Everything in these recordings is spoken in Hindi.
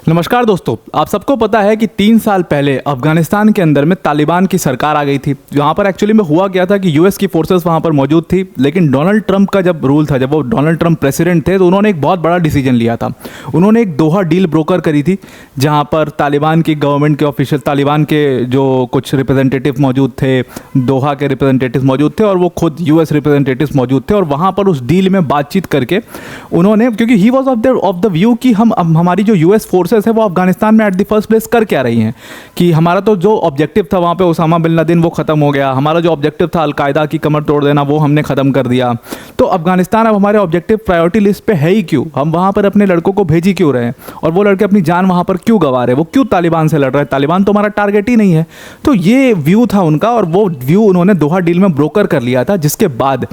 नमस्कार दोस्तों, आप सबको पता है कि 3 साल पहले अफगानिस्तान के अंदर में तालिबान की सरकार आ गई थी। वहाँ पर एक्चुअली में हुआ क्या था कि यूएस की फोर्सेस वहाँ पर मौजूद थी, लेकिन डोनाल्ड ट्रंप का जब रूल था, जब वो डोनाल्ड ट्रंप प्रेसिडेंट थे, तो उन्होंने एक बहुत बड़ा डिसीजन लिया था। उन्होंने एक दोहा डील ब्रोकर करी थी, जहाँ पर तालिबान की गवर्नमेंट के ऑफिशियल, तालिबान के जो कुछ रिप्रेजेंटेटिव मौजूद थे, दोहा के रिप्रेजेंटेटिव मौजूद थे और वो खुद यूएस रिप्रेजेंटेटिव मौजूद थे। और वहाँ पर उस डील में बातचीत करके उन्होंने, क्योंकि he was of the view कि हमारी जो यूएस फोर्सेस है वो अफगानिस्तान में एट द फर्स्ट प्लेस कर क्या रही हैं, कि हमारा तो जो ऑब्जेक्टिव था वहाँ पे उसामा बिन लादेन वो ख़त्म हो गया, हमारा जो ऑब्जेक्टिव था अलकायदा की कमर तोड़ देना वो हमने ख़त्म कर दिया। तो अफगानिस्तान अब हमारे ऑब्जेक्टिव प्रायोरिटी लिस्ट पे है ही क्यों, हम वहाँ पर अपने लड़कों को भेज ही क्यों रहे हैं, और वो लड़के अपनी जान वहाँ पर क्यों गंवा रहे हैं, वो क्यों तालिबान से लड़ रहे हैं, तालिबान तो हमारा टारगेट ही नहीं है। तो ये व्यू था उनका, और वो व्यू उन्होंने दोहा डील में ब्रोकर कर लिया था, जिसके बाद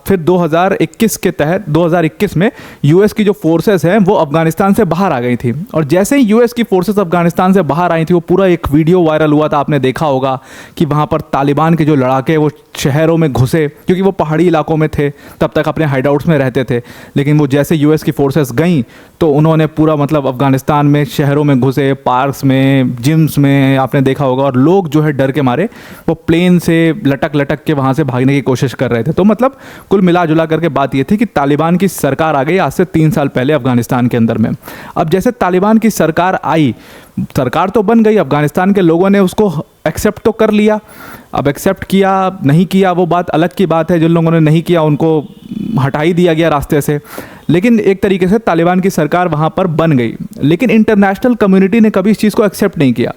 फिर 2021 के तहत 2021 में यूएस की जो फोर्सेस हैं वो अफगानिस्तान से बाहर आ गई थी। और जैसे ही यूएस की फोर्सेस अफगानिस्तान से बाहर आई थी, वो पूरा एक वीडियो वायरल हुआ था, आपने देखा होगा कि वहाँ पर तालिबान के जो लड़ाके वो शहरों में घुसे, क्योंकि वो पहाड़ी इलाकों में थे, तब तक अपने हाइडआउट्स में रहते थे। लेकिन वो जैसे यूएस की फोर्सेस गईं तो उन्होंने पूरा मतलब अफगानिस्तान में शहरों में घुसे, पार्क्स में, जिम्स में, आपने देखा होगा, और लोग जो है डर के मारे वो प्लेन से लटक लटक के वहाँ से भागने की कोशिश कर रहे थे। तो मतलब कुल मिला जुला करके बात ये थी कि तालिबान की सरकार आ गई आज से 3 साल पहले अफगानिस्तान के अंदर में। अब जैसे तालिबान की सरकार आई, सरकार तो बन गई, अफगानिस्तान के लोगों ने उसको एक्सेप्ट तो कर लिया। अब एक्सेप्ट किया नहीं किया वो बात अलग की बात है, जिन लोगों ने नहीं किया उनको हटा ही दिया गया रास्ते से। लेकिन एक तरीके से तालिबान की सरकार वहाँ पर बन गई, लेकिन इंटरनेशनल कम्युनिटी ने कभी इस चीज़ को एक्सेप्ट नहीं किया।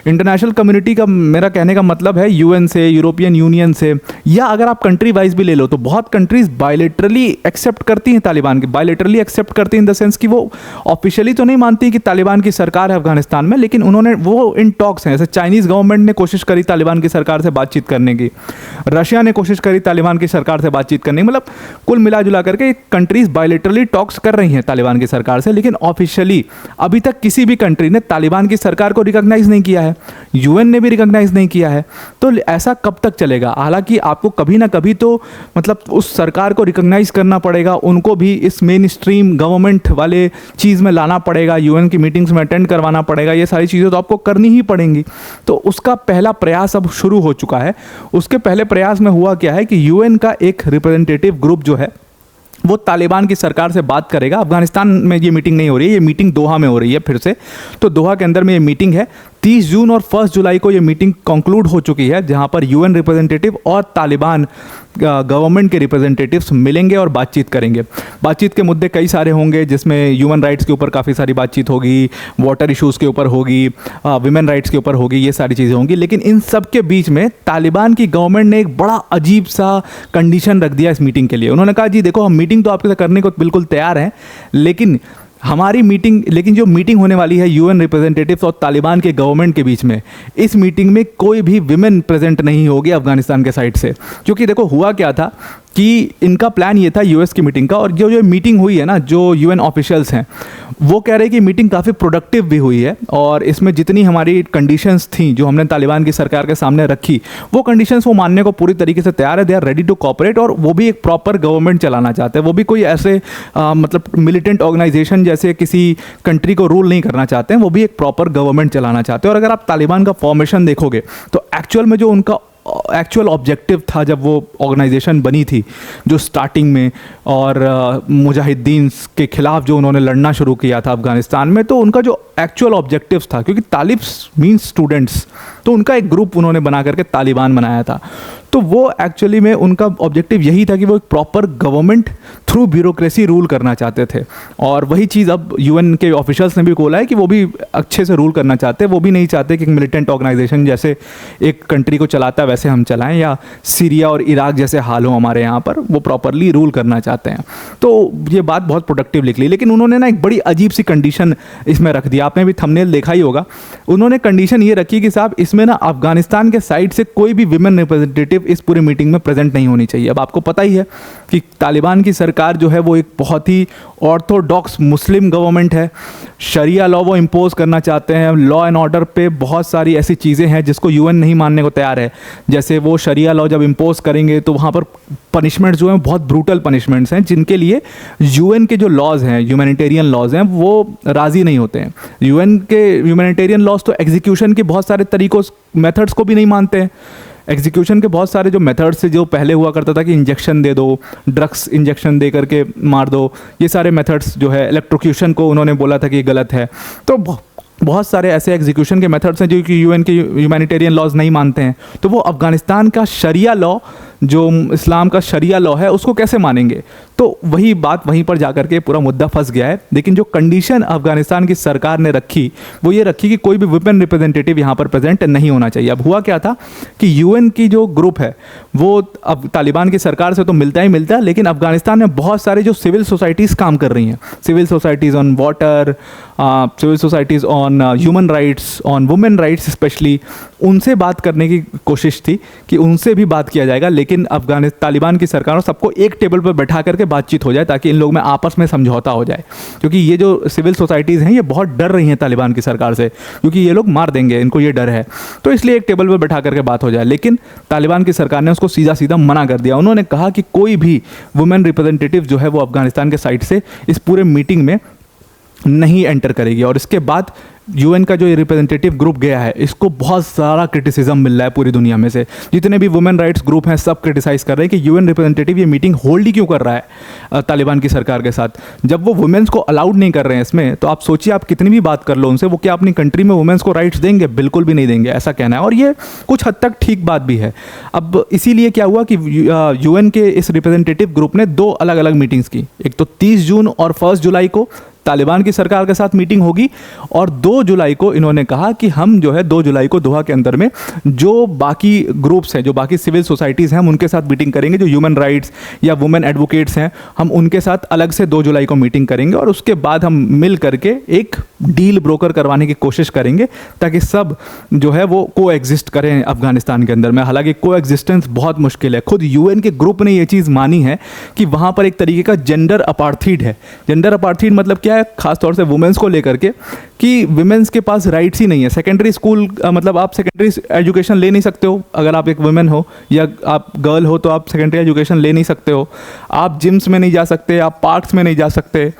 इंटरनेशनल कम्युनिटी का मेरा कहने का मतलब है यूएन से, यूरोपियन यूनियन से, या अगर आप कंट्री वाइज भी ले लो तो बहुत कंट्रीज बायलेटरली एक्सेप्ट करती हैं तालिबान की, बायलेटरली एक्सेप्ट करती हैं इन द सेंस कि वो ऑफिशियली तो नहीं मानती कि तालिबान की सरकार है अफगानिस्तान में, लेकिन उन्होंने वो इन टॉक्स हैं। जैसे चाइनीज़ गवर्नमेंट ने कोशिश करी तालिबान की सरकार से बातचीत करने की, रशिया ने कोशिश करी तालिबान की सरकार से बातचीत करने की, मतलब कुल मिला जुला करके कंट्रीज बायलेटरली टॉक्स कर रही हैं तालिबान की सरकार से, लेकिन ऑफिशियली अभी तक किसी भी कंट्री ने तालिबान की सरकार को रिकॉग्नाइज नहीं किया है, यूएन ने भी रिकॉग्नाइज नहीं किया है। तो ऐसा कब तक चलेगा? हालांकि आपको कभी ना कभी तो मतलब उस सरकार को रिकॉग्नाइज करना पड़ेगा, उनको भी इस मेन स्ट्रीम गवर्नमेंट वाले चीज़ में लाना पड़ेगा, यूएन की मीटिंग्स में अटेंड करवाना पड़ेगा, ये सारी चीज़ें तो आपको करनी ही पड़ेंगी। तो उसका पहला प्रयास अब शुरू हो चुका है। उसके पहले प्रयास में हुआ क्या है कि यूएन का एक रिप्रेजेंटेटिव ग्रुप जो है वो तालिबान की सरकार से बात करेगा। अफगानिस्तान में ये मीटिंग नहीं हो रही है, ये मीटिंग दोहा में हो रही है फिर से। तो दोहा के अंदर में ये मीटिंग है। 30 जून और 1 जुलाई को ये मीटिंग कंक्लूड हो चुकी है, जहां पर यूएन रिप्रेजेंटेटिव और तालिबान गवर्नमेंट के रिप्रेजेंटेटिव्स मिलेंगे और बातचीत करेंगे। बातचीत के मुद्दे कई सारे होंगे, जिसमें ह्यूमन राइट्स के ऊपर काफ़ी सारी बातचीत होगी, वाटर इश्यूज़ के ऊपर होगी, विमेन राइट्स के ऊपर होगी, ये सारी चीज़ें होंगी। लेकिन इन सब के बीच में तालिबान की गवर्नमेंट ने एक बड़ा अजीब सा कंडीशन रख दिया इस मीटिंग के लिए। उन्होंने कहा जी देखो, हम मीटिंग तो आपके साथ करने को बिल्कुल तैयार हैं, लेकिन जो मीटिंग होने वाली है यूएन रिप्रेजेंटेटिव्स और तालिबान के गवर्नमेंट के बीच में, इस मीटिंग में कोई भी विमेन प्रेजेंट नहीं होगी अफगानिस्तान के साइड से। क्योंकि देखो हुआ क्या था कि इनका प्लान ये था यूएस की मीटिंग का, और जो मीटिंग हुई है ना, जो यूएन ऑफिशियल्स हैं वो कह रहे हैं कि मीटिंग काफ़ी प्रोडक्टिव भी हुई है, और इसमें जितनी हमारी कंडीशंस थी जो हमने तालिबान की सरकार के सामने रखी, वो कंडीशंस वो मानने को पूरी तरीके से तैयार है। They are ready to cooperate, और वो भी एक प्रॉपर गवर्नमेंट चलाना चाहते हैं। वो भी कोई ऐसे मतलब मिलिटेंट ऑर्गेनाइजेशन जैसे किसी कंट्री को रूल नहीं करना चाहते हैं, वो भी एक प्रॉपर गवर्नमेंट चलाना चाहते हैं। और अगर आप तालिबान का फॉर्मेशन देखोगे तो एक्चुअल में जो उनका एक्चुअल ऑब्जेक्टिव था जब वो ऑर्गेनाइजेशन बनी थी, जो स्टार्टिंग में, और मुजाहिदीन के खिलाफ जो उन्होंने लड़ना शुरू किया था अफगानिस्तान में, तो उनका जो एक्चुअल ऑब्जेक्टिव था, क्योंकि तालिब्स मीन्स स्टूडेंट्स, तो उनका एक ग्रुप उन्होंने बना करके तालिबान बनाया था। तो वो एक्चुअली में उनका ऑब्जेक्टिव यही था कि वो एक proper government through bureaucracy rule करना चाहते थे। और वही चीज़ अब यूएन के ऑफिशियल्स ने भी बोला है कि वो भी अच्छे से रूल करना चाहते हैं। वो भी नहीं चाहते कि मिलिटेंट ऑर्गेनाइजेशन जैसे एक कंट्री को चलाता है वैसे हम चलाएं, या सीरिया और इराक जैसे हाल हो हमारे यहाँ पर, वो प्रॉपरली रूल करना चाहते हैं। तो ये बात बहुत प्रोडक्टिव निकली। लेकिन उन्होंने ना एक बड़ी अजीब सी कंडीशन इसमें रख दिया, आपने भी थंबनेल देखा ही होगा। उन्होंने कंडीशन ये रखी कि साहब इसमें ना अफगानिस्तान के साइड से कोई भी विमेन रिप्रेजेंटेटिव इस पूरी मीटिंग में प्रेजेंट नहीं होनी चाहिए। अब आपको पता ही है कि तालिबान की सरकार जो है वो एक बहुत ही ऑर्थोडॉक्स मुस्लिम गवर्नमेंट है। शरिया लॉ वो इम्पोज करना चाहते हैं। लॉ एंड ऑर्डर पे बहुत सारी ऐसी चीज़ें हैं जिसको यूएन नहीं मानने को तैयार है। जैसे वो शरिया लॉ जब इम्पोज करेंगे तो वहाँ पर पनिशमेंट जो हैं बहुत ब्रूटल पनिशमेंट्स हैं, जिनके लिए यूएन के जो लॉज हैं, ह्यूमैनिटेरियन लॉज हैं, वो राज़ी नहीं होते हैं। यूएन के ह्यूमैनिटेरियन लॉज तो एग्जीक्यूशन के बहुत सारे तरीकों मेथड्स को भी नहीं मानते हैं। एग्जीक्यूशन के बहुत सारे जो मेथड्स से जो पहले हुआ करता था कि इंजेक्शन दे दो, ड्रग्स इंजेक्शन दे करके मार दो, ये सारे मेथड्स जो है, इलेक्ट्रोक्यूशन को उन्होंने बोला था कि ये गलत है। तो बहुत सारे ऐसे एग्जीक्यूशन के मेथड्स हैं जो कि यूएन के ह्यूमैनिटेरियन लॉज नहीं मानते हैं। तो वो अफ़गानिस्तान का शरिया लॉ, जो इस्लाम का शरिया लॉ है, उसको कैसे मानेंगे? तो वही बात वहीं पर जाकर के पूरा मुद्दा फंस गया है। लेकिन जो कंडीशन अफ़गानिस्तान की सरकार ने रखी वो ये रखी कि कोई भी वुमेन रिप्रेजेंटेटिव यहाँ पर प्रेजेंट नहीं होना चाहिए। अब हुआ क्या था कि यूएन की जो ग्रुप है वो अब तालिबान की सरकार से तो मिलता ही मिलता है, लेकिन अफ़गानिस्तान में बहुत सारे जो सिविल सोसाइटीज़ काम कर रही हैं, civil societies on water, civil societies on human rights, on women rights specially, उनसे बात करने की कोशिश थी कि उनसे भी बात किया जाएगा। लेकिन तालिबान की सरकार और सबको एक टेबल पर बैठा करके बातचीत हो जाए ताकि इन लोगों में आपस में समझौता हो जाए, क्योंकि ये जो सिविल सोसाइटीज़ हैं ये बहुत डर रही हैं तालिबान की सरकार से, क्योंकि ये लोग मार देंगे, इनको ये डर है। तो इसलिए एक टेबल पर बैठा करके बात हो जाए। लेकिन तालिबान की सरकार ने उसको सीधा सीधा मना कर दिया। उन्होंने कहा कि कोई भी वुमेन रिप्रेजेंटेटिव जो है वो अफगानिस्तान के साइड से इस पूरे मीटिंग में नहीं एंटर करेगी। और इसके बाद यूएन का जो ये रिप्रेजेंटेटिव ग्रुप गया है, इसको बहुत सारा क्रिटिसिज्म मिल रहा है पूरी दुनिया में से। जितने भी वुमेन राइट्स ग्रुप हैं सब क्रिटिसाइज़ कर रहे हैं कि यूएन रिप्रेजेंटेटिव ये मीटिंग होल्ड ही क्यों कर रहा है तालिबान की सरकार के साथ, जब वो वुमेन्स को अलाउड नहीं कर रहे हैं इसमें। तो आप सोचिए, आप कितनी भी बात कर लो उनसे, वो क्या अपनी कंट्री में वुमेन्स को राइट्स देंगे? बिल्कुल भी नहीं देंगे, ऐसा कहना है। और ये कुछ हद तक ठीक बात भी है। अब इसीलिए क्या हुआ कि यूएन के इस रिप्रेजेंटेटिव ग्रुप ने 2 अलग अलग मीटिंग्स की। एक तो 30 जून और 1 जुलाई को तालिबान की सरकार के साथ मीटिंग होगी, और 2 जुलाई को इन्होंने कहा कि हम जो है 2 जुलाई को दोहा के अंदर में जो बाकी ग्रुप्स हैं, जो बाकी सिविल सोसाइटीज़ हैं, हम उनके साथ मीटिंग करेंगे। जो ह्यूमन राइट्स या वुमेन एडवोकेट्स हैं, हम उनके साथ अलग से 2 जुलाई को मीटिंग करेंगे, और उसके बाद हम मिल करके एक डील ब्रोकर करवाने की कोशिश करेंगे ताकि सब जो है वो को एग्जिस्ट करें अफगानिस्तान के अंदर में। हालांकि को एग्जिस्टेंस बहुत मुश्किल है। खुद यूएन के ग्रुप ने ये चीज़ मानी है कि वहाँ पर एक तरीके का जेंडर अपार्थीड है। जेंडर अपार्थीड मतलब क्या है? खासतौर से वुमेन्स को लेकर के, कि वुमेन्स के पास राइट्स ही नहीं है। सेकेंडरी स्कूल मतलब आप सेकेंडरी एजुकेशन ले नहीं सकते हो अगर आप एक वुमेन हो या आप गर्ल हो, तो आप सेकेंडरी एजुकेशन ले नहीं सकते हो। आप जिम्स में नहीं जा सकते, आप पार्क्स में नहीं जा सकते।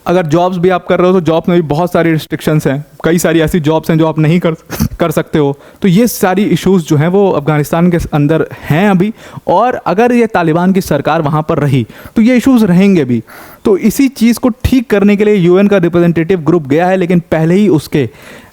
अगर जॉब्स भी आप कर रहे हो तो जॉब में भी बहुत सारी रिस्ट्रिक्शंस हैं। कई सारी ऐसी जॉब्स हैं जो आप नहीं कर सकते हो। तो ये सारी इश्यूज़ जो हैं वो अफ़गानिस्तान के अंदर हैं अभी, और अगर ये तालिबान की सरकार वहाँ पर रही तो ये इश्यूज़ रहेंगे भी। तो इसी चीज़ को ठीक करने के लिए यूएन का रिप्रेजेंटेटिव ग्रुप गया है, लेकिन पहले ही उसके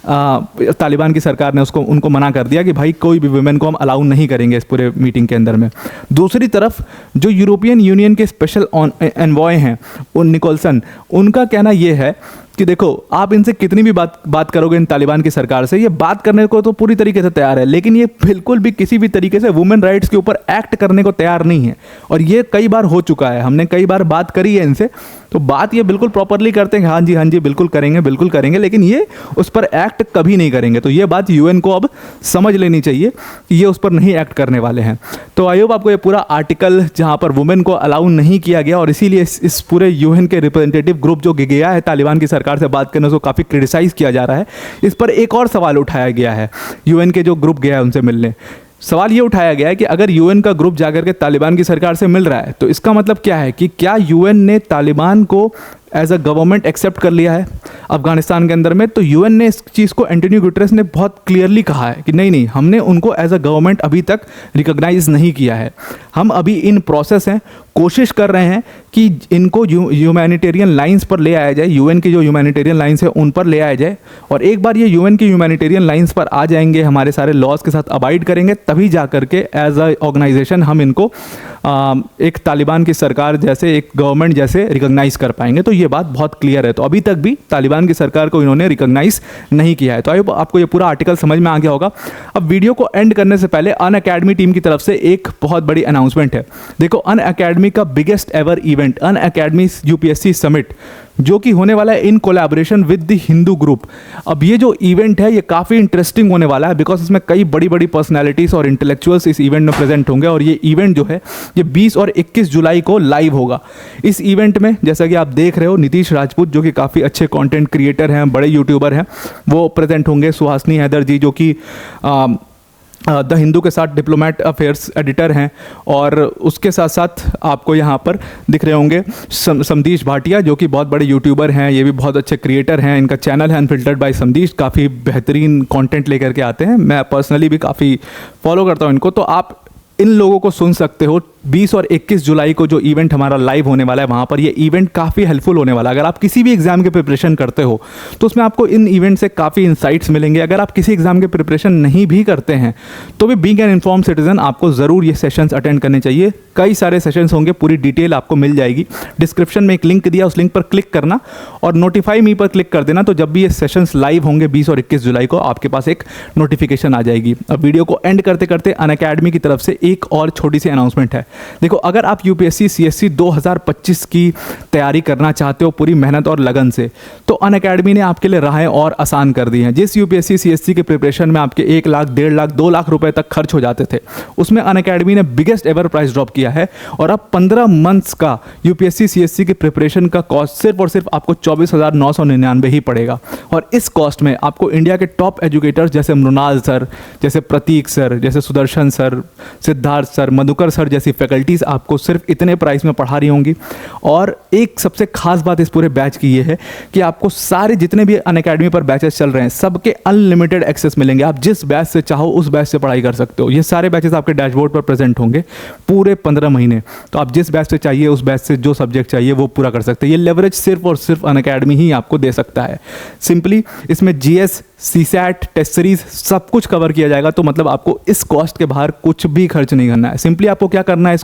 तालिबान की सरकार ने उनको मना कर दिया कि भाई कोई भी वुमेन को हम अलाउ नहीं करेंगे इस पूरे मीटिंग के अंदर में। दूसरी तरफ जो यूरोपियन यूनियन के स्पेशल एनवॉय हैं निकोलसन, उनका कहना ये है कि देखो, आप इनसे कितनी भी बात करोगे इन तालिबान की सरकार से, ये बात करने को तो पूरी तरीके से तैयार है, लेकिन ये बिल्कुल भी किसी भी तरीके से वुमेन राइट्स के ऊपर एक्ट करने को तैयार नहीं है। और ये कई बार हो चुका है, हमने कई बार बात करी है इनसे, तो बात ये बिल्कुल प्रॉपरली करते हैं, हाँ जी बिल्कुल करेंगे, लेकिन ये उस पर एक्ट कभी नहीं करेंगे। तो ये बात यूएन को अब समझ लेनी चाहिए कि ये उस पर नहीं एक्ट करने वाले हैं। तो आई होप आपको ये पूरा आर्टिकल जहाँ पर वुमेन को अलाउ नहीं किया गया, और इसीलिए इस पूरे यूएन के रिप्रेजेंटेटिव ग्रुप जो गया है तालिबान की सरकार से बात करने, उसको काफ़ी क्रिटिसाइज़ किया जा रहा है। इस पर एक और सवाल उठाया गया है यूएन के जो ग्रुप गया है उनसे मिलने। सवाल ये उठाया गया है कि अगर यूएन का ग्रुप जाकर के तालिबान की सरकार से मिल रहा है तो इसका मतलब क्या है कि क्या यूएन ने तालिबान को एज अ गवर्नमेंट एक्सेप्ट कर लिया है अफगानिस्तान के अंदर में? तो यूएन ने इस चीज़ को, एंटोनियो गुटेरेस ने बहुत क्लियरली कहा है कि नहीं, हमने उनको एज अ गवर्नमेंट अभी तक रिकॉग्नाइज नहीं किया है। हम अभी इन प्रोसेस हैं, कोशिश कर रहे हैं कि इनको ह्यूमैनिटेरियन लाइंस पर ले आया जाए, यूएन की जो ह्यूमैनिटेरियन लाइंस है उन पर ले आया जाए। और एक बार ये यूएन की ह्यूमैनिटेरियन लाइंस पर आ जाएंगे, हमारे सारे लॉज के साथ अबाइड करेंगे, तभी जा करके एज अ ऑर्गेनाइजेशन हम इनको एक तालिबान की सरकार जैसे, एक गवर्नमेंट जैसे रिकॉग्नाइज कर पाएंगे। तो ये बात बहुत क्लियर है। तो अभी तक भी तालिबान की सरकार को इन्होंने रिकॉग्नाइज नहीं किया है। तो आपको ये पूरा आर्टिकल समझ में आ गया होगा। अब वीडियो को एंड करने से पहले अनअकैडमी टीम की तरफ से एक बहुत बड़ी अनाउंसमेंट है। देखो, अनअकैडमी का biggest ever event Unacademy UPSC summit, जो कि होने वाला है in collaboration with the Hindu group. अब ये जो इवेंट है ये काफ़ी इंटरेस्टिंग होने वाला है, बिकॉज इसमें कई बड़ी बड़ी पर्सनैलिटीज़ और इंटेलेक्चुअल्स इस इवेंट में प्रेजेंट होंगे। और ये इवेंट जो है ये 20 और 21 जुलाई को लाइव होगा। इस इवेंट में जैसा कि आप देख रहे हो, नीतीश राजपूत जो कि काफ़ी अच्छे कंटेंट क्रिएटर हैं, बड़े यूट्यूबर हैं, वो प्रेजेंट होंगे। सुहासिनी हैदर जी जो कि द हिंदू के साथ डिप्लोमेट अफेयर्स एडिटर हैं, और उसके साथ साथ आपको यहाँ पर दिख रहे होंगे समदीश भाटिया, जो कि बहुत बड़े यूट्यूबर हैं, ये भी बहुत अच्छे क्रिएटर हैं। इनका चैनल है अनफिल्टर्ड बाय समदीश, काफ़ी बेहतरीन कंटेंट लेकर के आते हैं। मैं पर्सनली भी काफ़ी फॉलो करता हूँ इनको। तो आप इन लोगों को सुन सकते हो। 20 और 21 जुलाई को जो इवेंट हमारा लाइव होने वाला है, वहाँ पर ये इवेंट काफ़ी हेल्पफुल होने वाला है। अगर आप किसी भी एग्जाम के प्रिपरेशन करते हो तो उसमें आपको इन इवेंट से काफ़ी इंसाइट्स मिलेंगे। अगर आप किसी एग्जाम के प्रिपरेशन नहीं भी करते हैं तो भी बीइंग एन इन्फॉर्म सिटीजन आपको ज़रूर ये सेशंस अटेंड करने चाहिए। कई सारे सेशंस होंगे, पूरी डिटेल आपको मिल जाएगी। डिस्क्रिप्शन में एक लिंक दिया, उस लिंक पर क्लिक करना और नोटिफाई मी पर क्लिक कर देना। तो जब भी ये सेशंस लाइव होंगे 20 और 21 जुलाई को, आपके पास एक नोटिफिकेशन आ जाएगी। अब वीडियो को एंड करते करते अनअकैडमी की तरफ से एक और छोटी सी अनाउंसमेंट है। देखो, अगर आप यूपीएससी सीएससी 2025 की तैयारी करना चाहते हो पूरी मेहनत और लगन से, तो अनअकैडमी ने आपके लिए राहें और आसान कर दी हैं। जिस यूपीएससी सीएससी के प्रिपरेशन में आपके 1 लाख, 1.5 लाख, 2 लाख रुपए तक खर्च हो जाते थे, उसमें अनअकैडमी ने बिगेस्ट एवर प्राइस ड्रॉप किया है। और अब 15 मंथ्स का यूपीएससी सीएससी के प्रिपरेशन का कॉस्ट सिर्फ और सिर्फ आपको 24,999 ही पड़ेगा। और इस कॉस्ट में आपको इंडिया के टॉप एजुकेटर्स जैसे मृणाल सर, जैसे प्रतीक सर, जैसे Sudarshan sir, Siddharth sir, Madhukar sir जैसी फैकल्टीज़ आपको सिर्फ इतने प्राइस में पढ़ा रही होंगी। और एक सबसे खास बात इस पूरे बैच की ये है कि आपको सारे जितने भी अनअकैडमी पर बैचेस चल रहे हैं, सबके अनलिमिटेड एक्सेस मिलेंगे। आप जिस बैच से चाहो उस बैच से पढ़ाई कर सकते हो। ये सारे बैचेस आपके डैशबोर्ड पर प्रेजेंट होंगे पूरे 15 महीने। तो आप जिस बैच से चाहिए, उस बैच से जो सब्जेक्ट चाहिए वो पूरा कर सकते हैं। ये लेवरेज सिर्फ और सिर्फ अनअकैडमी ही आपको दे सकता है। सिंपली इसमें जीएस, सीसैट, टेस्ट सीरीज सब कुछ कवर किया जाएगा। तो मतलब आपको इस कॉस्ट के बाहर कुछ भी खर्च नहीं करना है। सिंपली आपको क्या करना है, इस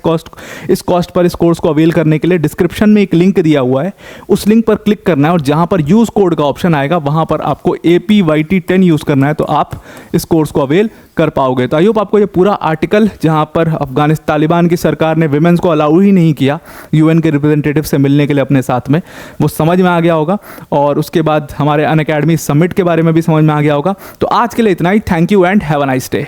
कॉस्ट पर इस कोर्स को अवेल करने के लिए डिस्क्रिप्शन में एक लिंक दिया हुआ है, उस लिंक पर क्लिक करना है और जहां पर यूज कोड का ऑप्शन आएगा वहां पर आपको APYT10 यूज करना है। तो आप इस कोर्स को अवेल कर पाओगे। तो आई होप आपको ये पूरा आर्टिकल, जहां पर अफगानिस्तान तालिबान की सरकार ने विमेंस को अलाउ ही नहीं किया यूएन के रिप्रेजेंटेटिव से मिलने के लिए अपने साथ में, वो समझ में आ गया होगा। और उसके बाद हमारे अनअकैडमी समिट के बारे में भी समझ में आ गया होगा। तो आज के लिए इतना ही। Thank you and have a nice day.